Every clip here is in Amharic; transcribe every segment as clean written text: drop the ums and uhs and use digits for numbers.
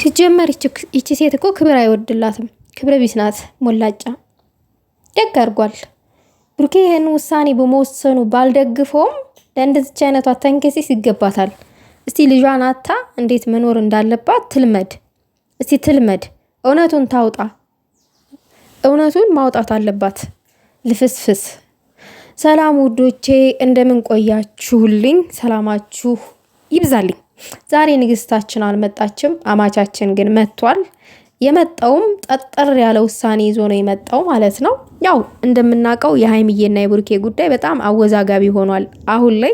ሲጀመር ይቺ ሴት እኮ ክብር አይወድላትም። ክብረ ቢስ ናት። ሞላጫ ደግ አድርጓል ብሩኬ ይሄን ውሳኔ በመወሰኑ ባልደግፈውም ለእንደዚች አይነቷ ተንከሲስ ይገባታል። እስቲ ልጇን አታ እንዴት መኖር እንዳለባት ትልመድ። እስቲ ትልመድ፣ እውነቱን ታውጣ። እውነቱን ማውጣት አለባት። ልፍስፍስ። ሰላም ውዶቼ እንደምን ቆያችሁልኝ? ሰላማችሁ ይብዛልኝ። ዛሬ ንግስታችን አልመጣችም፣ አማቻችን ግን መጥቷል። የመጣውም ጠጠር ያለ ውሳኔ ይዞ ነው የመጣው ማለት ነው። ያው እንደምናውቀው የሃይሚዬና የብሩኬ ጉዳይ በጣም አወዛጋቢ ሆኗል። አሁን ላይ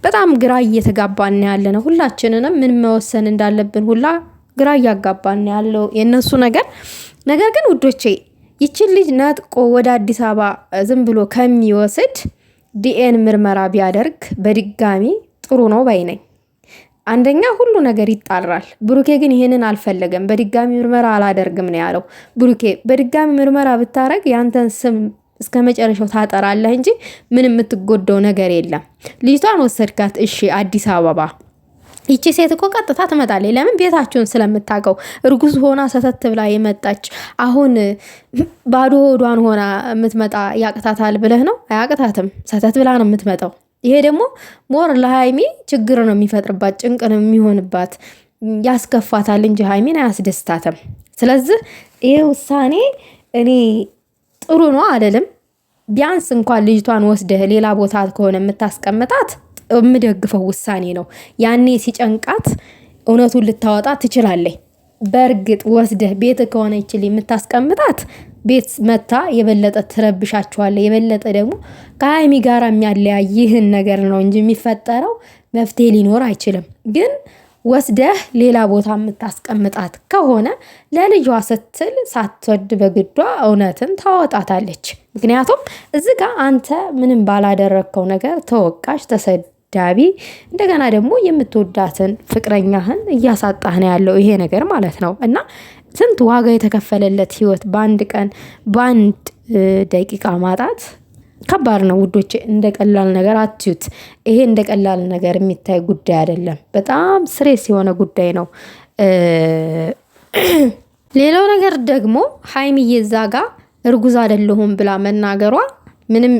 በጣም ግራ እየተጋባን ያለ ነው። ሁላችንንም ምን መወሰን እንዳለብን ሁላ ግራ እያጋባን ያለው የነሱ ነገር ግን ውዶቼ ይችን ልጅ ነጥቆ ወደ አዲስ አበባ ዝም ብሎ ከሚወስድ ዲኤን ምርመራ ቢያደርግ በድጋሚ ጥሩ ነው ባይ ነኝ። አንደኛ ሁሉ ነገር ይጣራል። ብሩኬ ግን ይሄንን አልፈለገም። በድጋሚ ምርመራ አላደርግም ነው ያለው። ብሩኬ በድጋሚ ምርመራ ብታረግ ያንተን ስም እስከ መጨረሻው ታጠራለህ እንጂ ምንም የምትጎደው ነገር የለም። ልጅቷን ወሰድካት፣ እሺ አዲስ አበባ። ይቺ ሴት እኮ ቀጥታ ትመጣለች። ለምን? ቤታችሁን ስለምታውቀው። እርጉዝ ሆና ሰተት ብላ የመጣች አሁን ባዶ ሆዷን ሆና የምትመጣ ያቅታታል ብለህ ነው? አያቅታትም። ሰተት ብላ ነው የምትመጣው። ይሄ ደግሞ ሞር ለሃይሚ ችግር ነው የሚፈጥርባት፣ ጭንቅ ነው የሚሆንባት፣ ያስከፋታል እንጂ ሃይሚን አያስደስታትም። ስለዚህ ይሄ ውሳኔ እኔ ጥሩ ነው አይደለም። ቢያንስ እንኳን ልጅቷን ወስደህ ሌላ ቦታ ከሆነ የምታስቀምጣት የምደግፈው ውሳኔ ነው። ያኔ ሲጨንቃት እውነቱን ልታወጣ ትችላለች። በእርግጥ ወስደህ ቤት ከሆነ ይችል የምታስቀምጣት ቤት መታ የበለጠ ትረብሻቸዋለ። የበለጠ ደግሞ ከሃይሚ ጋር የሚያለያይ ይህን ነገር ነው እንጂ የሚፈጠረው መፍትሄ ሊኖር አይችልም። ግን ወስደህ ሌላ ቦታ የምታስቀምጣት ከሆነ ለልጇ ስትል ሳትወድ በግዷ እውነትን ታወጣታለች። ምክንያቱም እዚህ ጋር አንተ ምንም ባላደረግከው ነገር ተወቃሽ፣ ተሰዳቢ፣ እንደገና ደግሞ የምትወዳትን ፍቅረኛህን እያሳጣህ ነው ያለው ይሄ ነገር ማለት ነው። እና ስንት ዋጋ የተከፈለለት ህይወት በአንድ ቀን በአንድ ደቂቃ ማጣት ከባድ ነው ውዶቼ። እንደ ቀላል ነገር አትዩት። ይሄ እንደ ቀላል ነገር የሚታይ ጉዳይ አይደለም። በጣም ስሬስ የሆነ ጉዳይ ነው። ሌላው ነገር ደግሞ ሃይሚዬ እዛ ጋ እርጉዝ አይደለሁም ብላ መናገሯ ምንም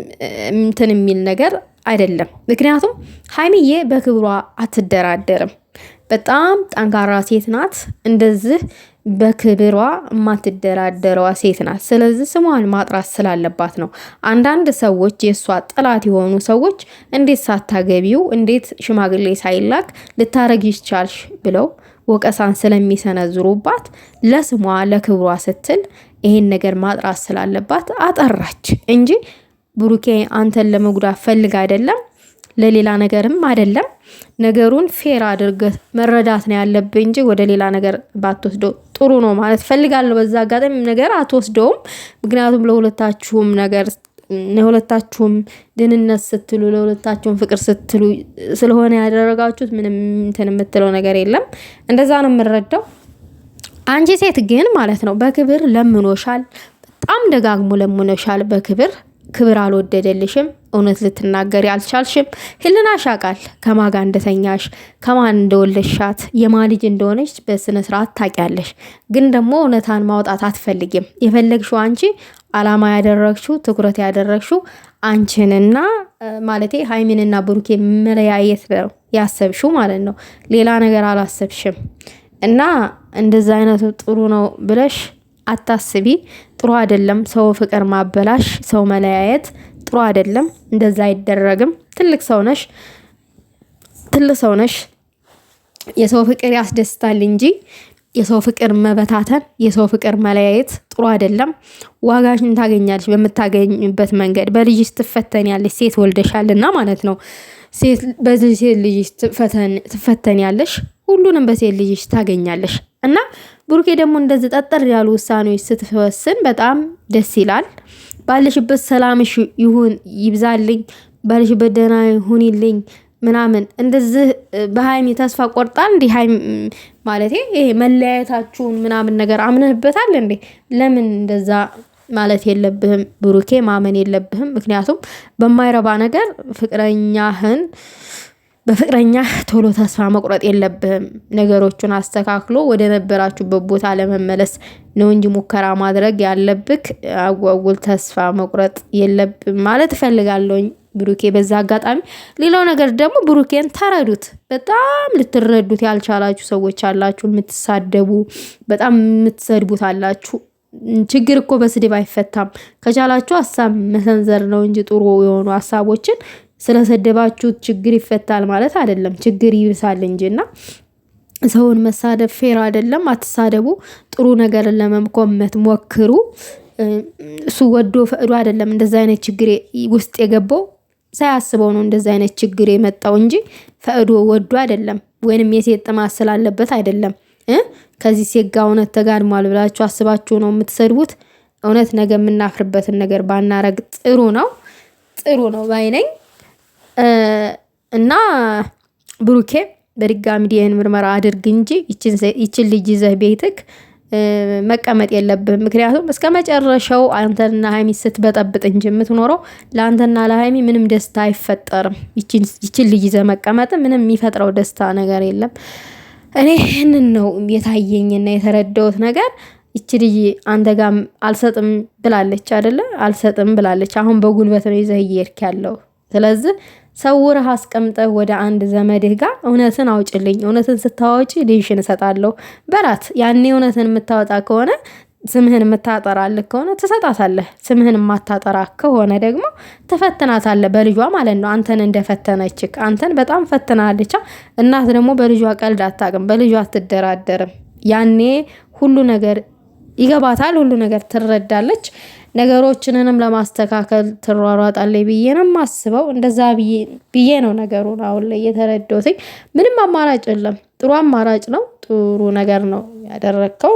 እንትን የሚል ነገር አይደለም። ምክንያቱም ሃይሚዬ በክብሯ አትደራደርም። በጣም ጠንካራ ሴት ናት። እንደዚህ በክብሯ የማትደራደረዋ ሴት ናት። ስለዚህ ስሟን ማጥራት ስላለባት ነው። አንዳንድ ሰዎች የእሷ ጠላት የሆኑ ሰዎች እንዴት ሳታገቢው እንዴት ሽማግሌ ሳይላክ ልታረግ ይቻልሽ ብለው ወቀሳን ስለሚሰነዝሩባት ለስሟ ለክብሯ ስትል ይሄን ነገር ማጥራት ስላለባት አጠራች እንጂ ብሩኬ አንተን ለመጉዳት ፈልግ አይደለም፣ ለሌላ ነገርም አይደለም። ነገሩን ፌር አድርገህ መረዳት ነው ያለብህ እንጂ ወደ ሌላ ነገር ባትወስደው ጥሩ ነው ማለት ፈልጋለሁ። በዛ አጋጣሚ ነገር አትወስደውም። ምክንያቱም ለሁለታችሁም ነገር ለሁለታችሁም ድህንነት ስትሉ ለሁለታችሁም ፍቅር ስትሉ ስለሆነ ያደረጋችሁት ምንም እንትን የምትለው ነገር የለም። እንደዛ ነው የምረዳው። አንቺ ሴት ግን ማለት ነው በክብር ለምኖሻል፣ በጣም ደጋግሞ ለምኖሻል በክብር ክብር አልወደደልሽም። እውነት ልትናገሪ አልቻልሽም። ህልናሽ ያውቃል ከማጋ እንደተኛሽ፣ ከማን እንደወለሻት፣ የማን ልጅ እንደሆነች በስነ ስርዓት ታውቂያለሽ። ግን ደግሞ እውነታን ማውጣት አትፈልጊም። የፈለግሽው አንቺ አላማ ያደረግሽው ትኩረት ያደረግሽው አንቺንና ማለቴ ሃይሚንና ብሩኬ መለያየት ነው ያሰብሽው ማለት ነው። ሌላ ነገር አላሰብሽም። እና እንደዛ አይነቱ ጥሩ ነው ብለሽ አታስቢ። ጥሩ አይደለም። ሰው ፍቅር ማበላሽ፣ ሰው መለያየት ጥሩ አይደለም። እንደዛ አይደረግም። ትልቅ ሰው ነሽ። የሰው ፍቅር ያስደስታል እንጂ የሰው ፍቅር መበታተን፣ የሰው ፍቅር መለያየት ጥሩ አይደለም። ዋጋሽን ታገኛለሽ በምታገኝበት መንገድ። በልጅሽ ትፈተኛለሽ። ሴት ወልደሻልና ማለት ነው። በዚህ ሴት ልጅሽ ትፈተኛለሽ። ሁሉንም በሴት ልጅሽ ታገኛለሽ። እና ብሩኬ ደግሞ እንደዚህ ጠጠር ያሉ ውሳኔዎች ስትወስን በጣም ደስ ይላል። ባለሽበት ሰላምሽ ይሁን ይብዛልኝ፣ ባለሽበት ደህና ይሁንልኝ ምናምን እንደዚህ በሃይሚ ተስፋ ቆርጣል እንዴ? ሃይሚ ማለት ይሄ መለያየታችሁን ምናምን ነገር አምነህበታል እንዴ? ለምን እንደዛ ማለት የለብህም ብሩኬ፣ ማመን የለብህም። ምክንያቱም በማይረባ ነገር ፍቅረኛህን በፍቅረኛ ቶሎ ተስፋ መቁረጥ የለብህም። ነገሮቹን አስተካክሎ ወደ ነበራችሁበት ቦታ ለመመለስ ነው እንጂ ሙከራ ማድረግ ያለብክ አጓጉል ተስፋ መቁረጥ የለብም ማለት እፈልጋለሁኝ ብሩኬ በዛ አጋጣሚ። ሌላው ነገር ደግሞ ብሩኬን ተረዱት። በጣም ልትረዱት ያልቻላችሁ ሰዎች አላችሁ፣ የምትሳደቡ በጣም የምትሰድቡት አላችሁ። ችግር እኮ በስድብ አይፈታም። ከቻላችሁ ሀሳብ መሰንዘር ነው እንጂ ጥሩ የሆኑ ሀሳቦችን ስለሰደባችሁት ችግር ይፈታል ማለት አይደለም። ችግር ይብሳል እንጂና ሰውን መሳደብ ፌር አይደለም። አትሳደቡ። ጥሩ ነገርን ለመምኮመት ሞክሩ። እሱ ወዶ ፈቅዶ አይደለም እንደዛ አይነት ችግር ውስጥ የገባው፣ ሳያስበው ነው እንደዛ አይነት ችግር የመጣው እንጂ ፈቅዶ ወዶ አይደለም፣ ወይንም የሴት ጥማት ስላለበት አይደለም። ከዚህ ሴት ጋር እውነት ተጋድሟል ብላችሁ አስባችሁ ነው የምትሰድቡት። እውነት ነገ የምናፍርበትን ነገር ባናረግ ጥሩ ነው ባይነኝ። እና ብሩኬ በድጋሚ ዲኤንኤ ምርመራ አድርግ እንጂ ይችን ልጅ ይዘህ ቤትክ መቀመጥ የለብህም። ምክንያቱም እስከ መጨረሻው አንተና ሀይሚ ስትበጠብጥ እንጂ የምትኖረው ለአንተና ለሀይሚ ምንም ደስታ አይፈጠርም። ይችን ልጅ ይዘህ መቀመጥ ምንም የሚፈጥረው ደስታ ነገር የለም። እኔ ይህንን ነው የታየኝና የተረዳሁት ነገር። ይች ልጅ አንተ ጋር አልሰጥም ብላለች አይደለ? አልሰጥም ብላለች። አሁን በጉልበት ነው ይዘህ እየሄድክ ያለው። ስለዚህ ሰውረህ አስቀምጠህ ወደ አንድ ዘመድህ ጋር እውነትን አውጭልኝ፣ እውነትን ስታወጪ ሊንሽን እሰጣለሁ በራት። ያኔ እውነትን የምታወጣ ከሆነ ስምህን የምታጠራልህ ከሆነ ትሰጣታለህ። ስምህን የማታጠራ ከሆነ ደግሞ ትፈትናታለህ በልጇ ማለት ነው። አንተን እንደፈተነችክ አንተን በጣም ፈትናለች። እናት ደግሞ በልጇ ቀልድ አታውቅም፣ በልጇ አትደራደርም። ያኔ ሁሉ ነገር ይገባታል፣ ሁሉ ነገር ትረዳለች። ነገሮችንንም ለማስተካከል ትሯሯጣለች ብዬ ነው የማስበው። እንደዛ ብዬ ነው ነገሩን አሁን ላይ የተረዳሁት። ምንም አማራጭ የለም። ጥሩ አማራጭ ነው፣ ጥሩ ነገር ነው ያደረግከው።